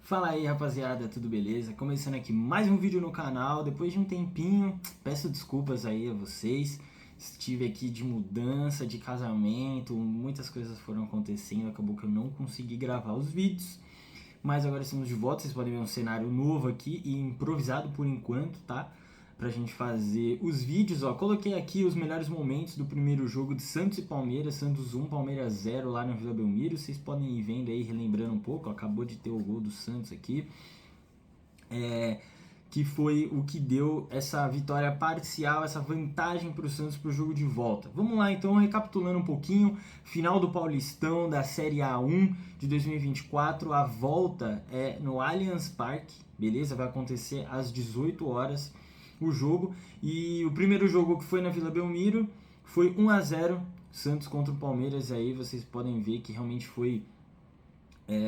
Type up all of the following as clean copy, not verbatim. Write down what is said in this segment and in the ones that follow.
Fala aí, rapaziada, tudo beleza? Começando aqui mais um vídeo no canal. Depois de um tempinho, peço desculpas aí a vocês. Estive aqui de mudança, de casamento, muitas coisas foram acontecendo, acabou que eu não consegui gravar os vídeos. Mas agora estamos de volta, vocês podem ver um cenário novo aqui e improvisado por enquanto, tá? Pra gente fazer os vídeos, ó. Coloquei aqui os melhores momentos do primeiro jogo de Santos e Palmeiras, Santos 1, Palmeiras 0 lá na Vila Belmiro. Vocês podem ir vendo aí, relembrando um pouco, ó, acabou de ter o gol do Santos aqui. Que foi o que deu essa vitória parcial, essa vantagem para o Santos para o jogo de volta. Vamos lá então, recapitulando um pouquinho, final do Paulistão da Série A1 de 2024, a volta é no Allianz Parque, beleza? Vai acontecer às 18 horas o jogo, e o primeiro jogo que foi na Vila Belmiro foi 1-0, Santos contra o Palmeiras. Aí vocês podem ver que realmente foi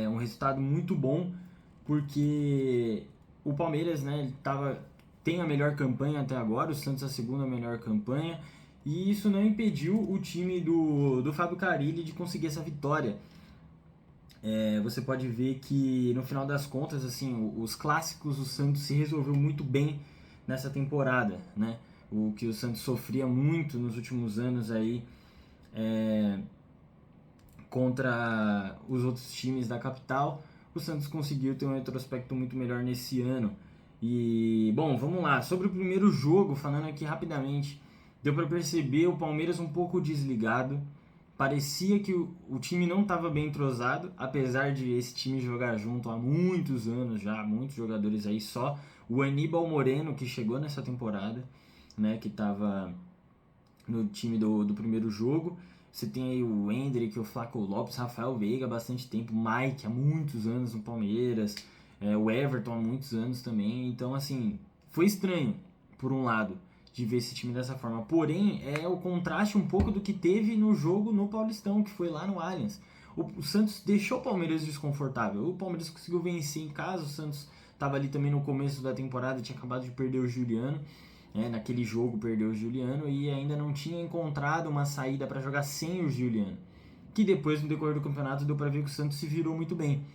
um resultado muito bom, porque o Palmeiras, né, tem a melhor campanha até agora, o Santos a segunda melhor campanha, e isso não impediu o time do Fábio Carille de conseguir essa vitória. Você pode ver que no final das contas, assim, os clássicos, o Santos se resolveu muito bem nessa temporada, né? O que o Santos sofria muito nos últimos anos aí contra os outros times da capital, o Santos conseguiu ter um retrospecto muito melhor nesse ano. E, bom, vamos lá. Sobre o primeiro jogo, falando aqui rapidamente, deu para perceber o Palmeiras um pouco desligado. Parecia que o time não estava bem entrosado, apesar de esse time jogar junto há muitos anos já, muitos jogadores aí, só o Aníbal Moreno, que chegou nessa temporada, né, que estava no time do primeiro jogo. Você tem aí o Endrick, o Flaco Lopes, Rafael Veiga há bastante tempo, Mike há muitos anos no Palmeiras, o Everton há muitos anos também. Então, assim, foi estranho, por um lado, de ver esse time dessa forma. Porém, é o contraste um pouco do que teve no jogo no Paulistão, que foi lá no Allianz. O Santos deixou o Palmeiras desconfortável. O Palmeiras conseguiu vencer em casa, o Santos estava ali também no começo da temporada, tinha acabado de perder o Juliano. Naquele jogo perdeu o Juliano e ainda não tinha encontrado uma saída para jogar sem o Juliano, que depois no decorrer do campeonato deu para ver que o Santos se virou muito bem.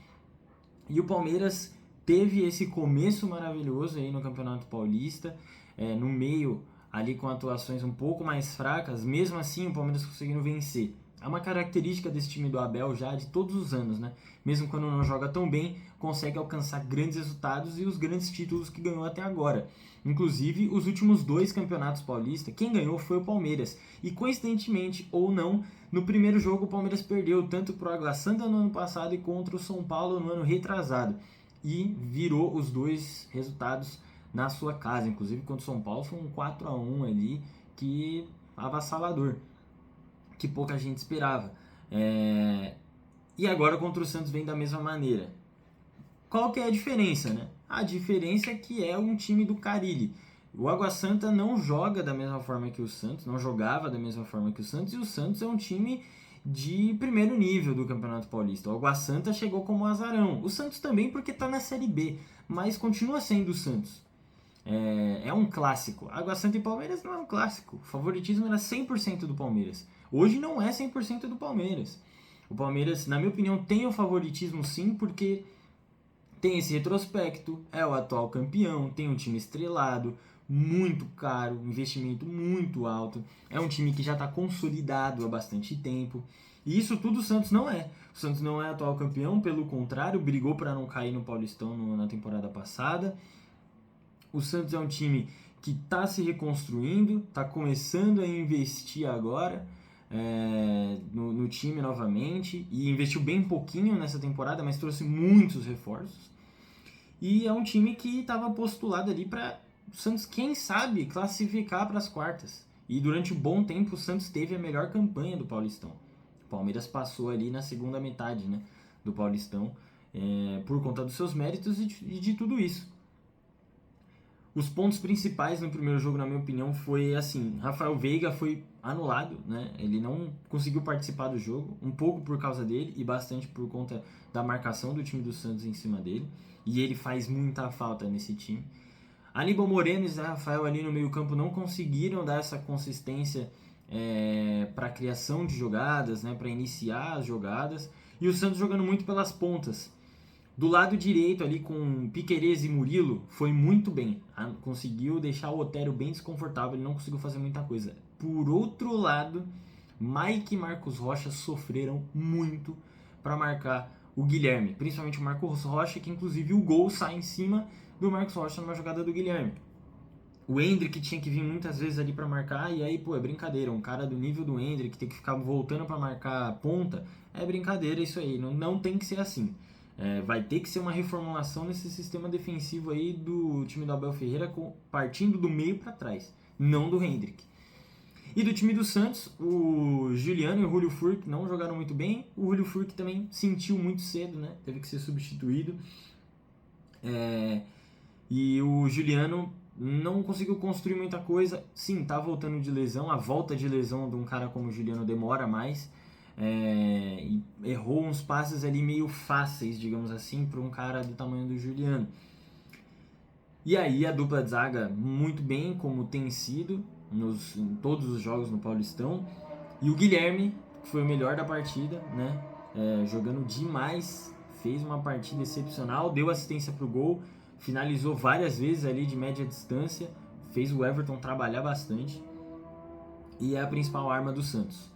E o Palmeiras teve esse começo maravilhoso aí no Campeonato Paulista, no meio ali com atuações um pouco mais fracas, mesmo assim o Palmeiras conseguindo vencer. É uma característica desse time do Abel já de todos os anos, né? Mesmo quando não joga tão bem, consegue alcançar grandes resultados e os grandes títulos que ganhou até agora. Inclusive, os últimos 2 campeonatos paulistas, quem ganhou foi o Palmeiras. E coincidentemente ou não, no primeiro jogo o Palmeiras perdeu tanto para o Água Santa no ano passado e contra o São Paulo no ano retrasado. E virou os 2 resultados na sua casa. Inclusive contra o São Paulo foi um 4-1 ali, que avassalador, que pouca gente esperava. E agora contra o Santos vem da mesma maneira. Qual que é a diferença, né? A diferença é que é um time do Carille. O Água Santa não joga da mesma forma que o Santos, não jogava da mesma forma que o Santos, e o Santos é um time de primeiro nível do Campeonato Paulista. O Água Santa chegou como azarão. O Santos também porque está na Série B, mas continua sendo o Santos. É um clássico. Água Santa e Palmeiras não é um clássico. O favoritismo era 100% do Palmeiras. Hoje não é 100% do Palmeiras. O Palmeiras, na minha opinião, tem o favoritismo sim, porque tem esse retrospecto, é o atual campeão, tem um time estrelado, muito caro, investimento muito alto, é um time que já está consolidado há bastante tempo. E isso tudo o Santos não é. O Santos não é atual campeão, pelo contrário, brigou para não cair no Paulistão na temporada passada. O Santos é um time que está se reconstruindo, está começando a investir agora no time novamente, e investiu bem pouquinho nessa temporada, mas trouxe muitos reforços. E é um time que estava postulado ali para o Santos, quem sabe, classificar para as quartas. E durante um bom tempo o Santos teve a melhor campanha do Paulistão. O Palmeiras passou ali na segunda metade, né, do Paulistão, por conta dos seus méritos e de tudo isso. Os pontos principais no primeiro jogo, na minha opinião, foi assim: Rafael Veiga foi anulado, né? Ele não conseguiu participar do jogo, um pouco por causa dele e bastante por conta da marcação do time do Santos em cima dele. E ele faz muita falta nesse time. Aníbal Moreno e Zé Rafael ali no meio campo não conseguiram dar essa consistência para a criação de jogadas, né? Para iniciar as jogadas. E o Santos jogando muito pelas pontas. Do lado direito ali com Piquerez e Murilo foi muito bem. Conseguiu deixar o Otero bem desconfortável, ele não conseguiu fazer muita coisa. Por outro lado, Mike e Marcos Rocha sofreram muito para marcar o Guilherme. Principalmente o Marcos Rocha, que inclusive o gol sai em cima do Marcos Rocha numa jogada do Guilherme. O Endrick tinha que vir muitas vezes ali para marcar, e aí, pô, é brincadeira. Um cara do nível do Endrick tem que ficar voltando para marcar a ponta, é brincadeira isso aí. Não tem que ser assim. Vai ter que ser uma reformulação nesse sistema defensivo aí do time do Abel Ferreira, partindo do meio para trás, não do Endrick. E do time do Santos, o Juliano e o Julio Furch não jogaram muito bem. O Julio Furch também sentiu muito cedo, né? Teve que ser substituído. E o Juliano não conseguiu construir muita coisa. Sim, tá voltando de lesão. A volta de lesão de um cara como o Juliano demora mais. E errou uns passes ali meio fáceis, digamos assim, para um cara do tamanho do Juliano. E aí a dupla de zaga muito bem, como tem sido em todos os jogos no Paulistão. E o Guilherme, que foi o melhor da partida, né? Jogando demais, fez uma partida excepcional, deu assistência pro gol, finalizou várias vezes ali de média distância, fez o Everton trabalhar bastante e é a principal arma do Santos.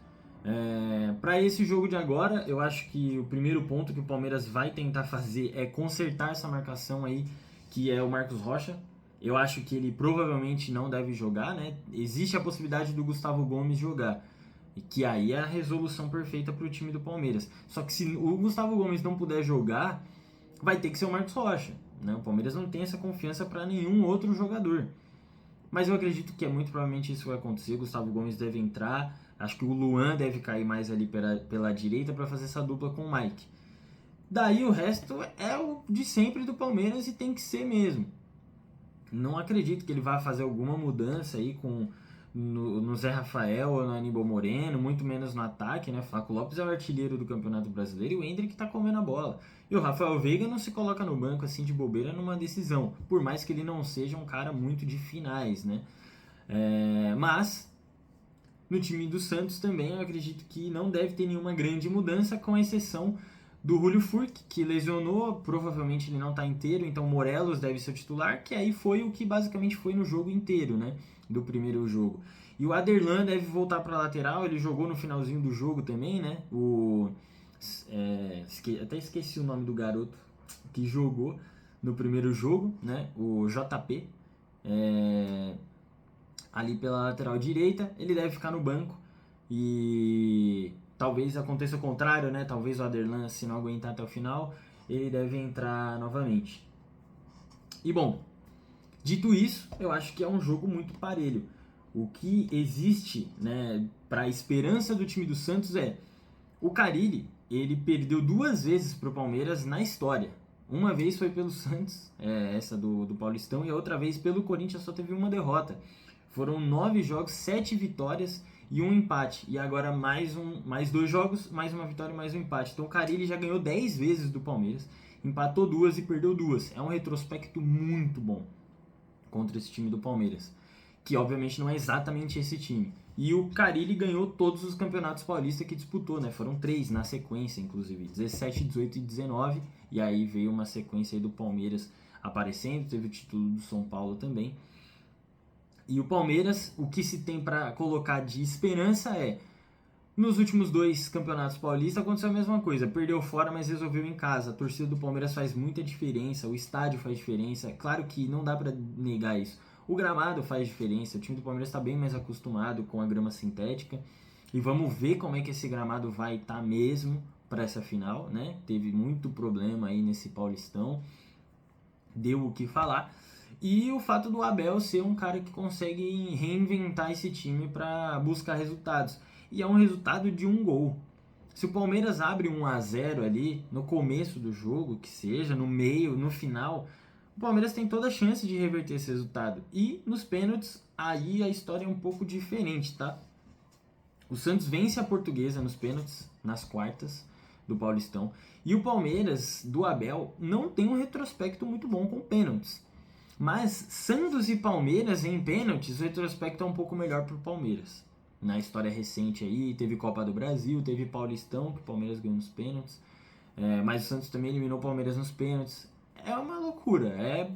Para esse jogo de agora, eu acho que o primeiro ponto que o Palmeiras vai tentar fazer é consertar essa marcação aí, que é o Marcos Rocha. Eu acho que ele provavelmente não deve jogar, né? Existe a possibilidade do Gustavo Gomes jogar, e que aí é a resolução perfeita para o time do Palmeiras. Só que se o Gustavo Gomes não puder jogar, vai ter que ser o Marcos Rocha, né? O Palmeiras não tem essa confiança para nenhum outro jogador. Mas eu acredito que muito provavelmente isso vai acontecer. O Gustavo Gomes deve entrar. Acho que o Luan deve cair mais ali pela direita para fazer essa dupla com o Mike. Daí o resto é o de sempre do Palmeiras e tem que ser mesmo. Não acredito que ele vá fazer alguma mudança aí no Zé Rafael ou no Aníbal Moreno, muito menos no ataque, né? Flaco Lopes é o artilheiro do Campeonato Brasileiro e o Endrick tá comendo a bola. E o Rafael Veiga não se coloca no banco assim de bobeira numa decisão, por mais que ele não seja um cara muito de finais, né? Mas no time do Santos também eu acredito que não deve ter nenhuma grande mudança, com exceção do Julio Furch, que lesionou, provavelmente ele não está inteiro, então Morelos deve ser o titular, que aí foi o que basicamente foi no jogo inteiro, né, do primeiro jogo. E o Aderlan deve voltar para a lateral, ele jogou no finalzinho do jogo também, né, até esqueci o nome do garoto que jogou no primeiro jogo, né, o JP, ali pela lateral direita, ele deve ficar no banco e talvez aconteça o contrário, né? Talvez o Aderlan, se não aguentar até o final, ele deve entrar novamente. E bom, dito isso, eu acho que é um jogo muito parelho. O que existe, né, para a esperança do time do Santos é o Carille, ele perdeu 2 vezes para o Palmeiras na história. Uma vez foi pelo Santos, essa do Paulistão, e a outra vez pelo Corinthians, só teve uma derrota. Foram 9 jogos, 7 vitórias e um empate. E agora mais 2 jogos, mais uma vitória e mais um empate. Então o Carille já ganhou 10 vezes do Palmeiras, empatou 2 e perdeu 2. É um retrospecto muito bom contra esse time do Palmeiras, que obviamente não é exatamente esse time. E o Carille ganhou todos os campeonatos paulistas que disputou, né? Foram 3 na sequência, inclusive, 17, 18 e 19. E aí veio uma sequência aí do Palmeiras aparecendo, teve o título do São Paulo também. E o Palmeiras, o que se tem para colocar de esperança é, nos últimos 2 campeonatos paulistas aconteceu a mesma coisa, perdeu fora, mas resolveu em casa. A torcida do Palmeiras faz muita diferença, o estádio faz diferença, claro que não dá para negar isso. O gramado faz diferença, o time do Palmeiras está bem mais acostumado com a grama sintética, e vamos ver como é que esse gramado vai estar mesmo para essa final, né? Teve muito problema aí nesse Paulistão, deu o que falar. E o fato do Abel ser um cara que consegue reinventar esse time para buscar resultados. E é um resultado de um gol. Se o Palmeiras abre 1-0 ali no começo do jogo, que seja, no meio, no final, o Palmeiras tem toda a chance de reverter esse resultado. E nos pênaltis, aí a história é um pouco diferente, tá? O Santos vence a Portuguesa nos pênaltis, nas quartas do Paulistão. E o Palmeiras, do Abel, não tem um retrospecto muito bom com pênaltis. Mas Santos e Palmeiras em pênaltis, o retrospecto é um pouco melhor para o Palmeiras. Na história recente aí, teve Copa do Brasil, teve Paulistão, que o Palmeiras ganhou nos pênaltis. mas o Santos também eliminou o Palmeiras nos pênaltis. É uma loucura, é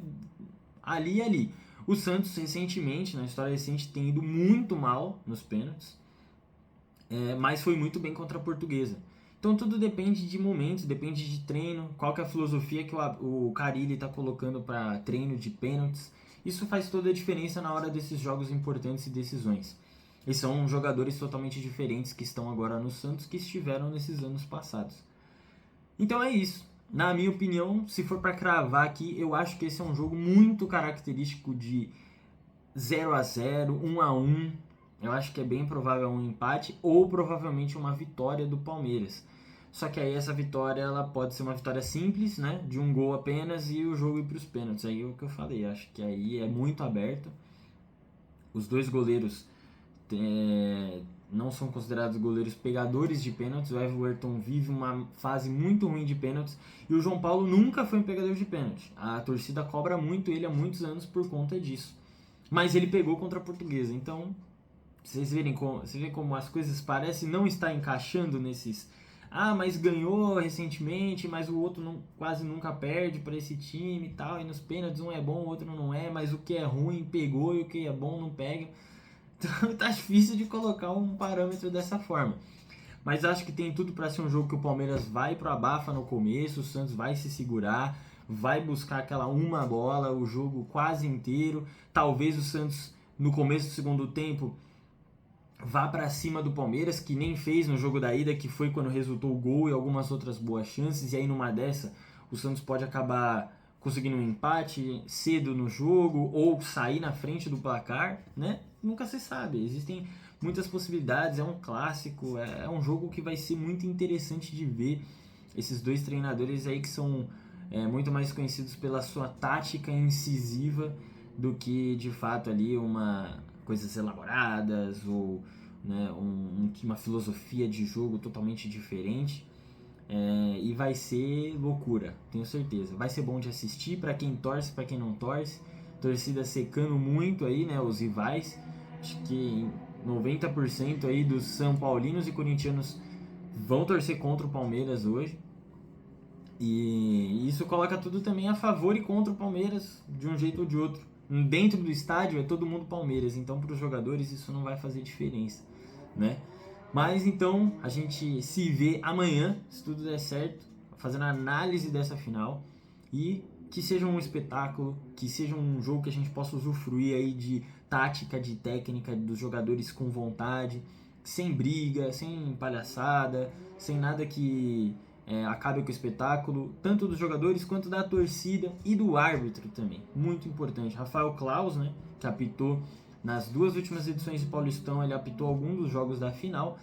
ali e ali. O Santos recentemente, na história recente, tem ido muito mal nos pênaltis, mas foi muito bem contra a Portuguesa. Então tudo depende de momentos, depende de treino, qual que é a filosofia que o Carille está colocando para treino de pênaltis. Isso faz toda a diferença na hora desses jogos importantes e decisões. E são jogadores totalmente diferentes que estão agora no Santos que estiveram nesses anos passados. Então é isso. Na minha opinião, se for para cravar aqui, eu acho que esse é um jogo muito característico de 0-0, 1-1. Eu acho que é bem provável um empate ou provavelmente uma vitória do Palmeiras. Só que aí essa vitória ela pode ser uma vitória simples, né, de um gol apenas e o jogo ir para os pênaltis. Aí é o que eu falei, acho que aí é muito aberto. Os dois goleiros não são considerados goleiros pegadores de pênaltis. O Everton vive uma fase muito ruim de pênaltis e o João Paulo nunca foi um pegador de pênalti. A torcida cobra muito ele há muitos anos por conta disso. Mas ele pegou contra a Portuguesa, então vocês vê como as coisas parecem não estar encaixando nesses... Ah, mas ganhou recentemente, mas o outro quase nunca perde para esse time e tal, e nos pênaltis um é bom, o outro não é, mas o que é ruim pegou e o que é bom não pega. Então tá difícil de colocar um parâmetro dessa forma. Mas acho que tem tudo para ser um jogo que o Palmeiras vai pro abafa no começo, o Santos vai se segurar, vai buscar aquela uma bola, o jogo quase inteiro. Talvez o Santos, no começo do segundo tempo, vá para cima do Palmeiras, que nem fez no jogo da ida, que foi quando resultou o gol e algumas outras boas chances. E aí numa dessa, o Santos pode acabar conseguindo um empate cedo no jogo ou sair na frente do placar, né? Nunca se sabe. Existem muitas possibilidades, é um clássico, é um jogo que vai ser muito interessante de ver. Esses dois treinadores aí que são muito mais conhecidos pela sua tática incisiva do que de fato ali coisas elaboradas ou, né, uma filosofia de jogo totalmente diferente. E vai ser loucura, tenho certeza. Vai ser bom de assistir para quem torce, para quem não torce. Torcida secando muito aí, né, os rivais. Acho que 90% aí dos São Paulinos e corintianos vão torcer contra o Palmeiras hoje. E isso coloca tudo também a favor e contra o Palmeiras de um jeito ou de outro. Dentro do estádio é todo mundo Palmeiras, então para os jogadores isso não vai fazer diferença, né? Mas então a gente se vê amanhã, se tudo der certo, fazendo a análise dessa final e que seja um espetáculo, que seja um jogo que a gente possa usufruir aí de tática, de técnica dos jogadores com vontade, sem briga, sem palhaçada, sem nada que acabe com o espetáculo, tanto dos jogadores quanto da torcida e do árbitro também. Muito importante. Rafael Claus, né, que apitou nas duas últimas edições do Paulistão, ele apitou alguns dos jogos da final.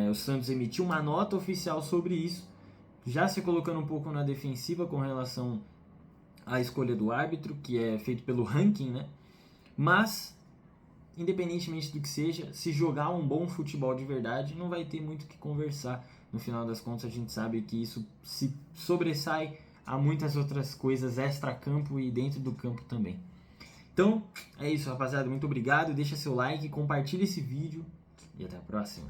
O Santos emitiu uma nota oficial sobre isso, já se colocando um pouco na defensiva com relação à escolha do árbitro, que é feito pelo ranking, né? Mas, independentemente do que seja, se jogar um bom futebol de verdade, não vai ter muito o que conversar. No final das contas, a gente sabe que isso se sobressai a muitas outras coisas extra-campo e dentro do campo também. Então, é isso, rapaziada. Muito obrigado. Deixa seu like, compartilha esse vídeo e até a próxima.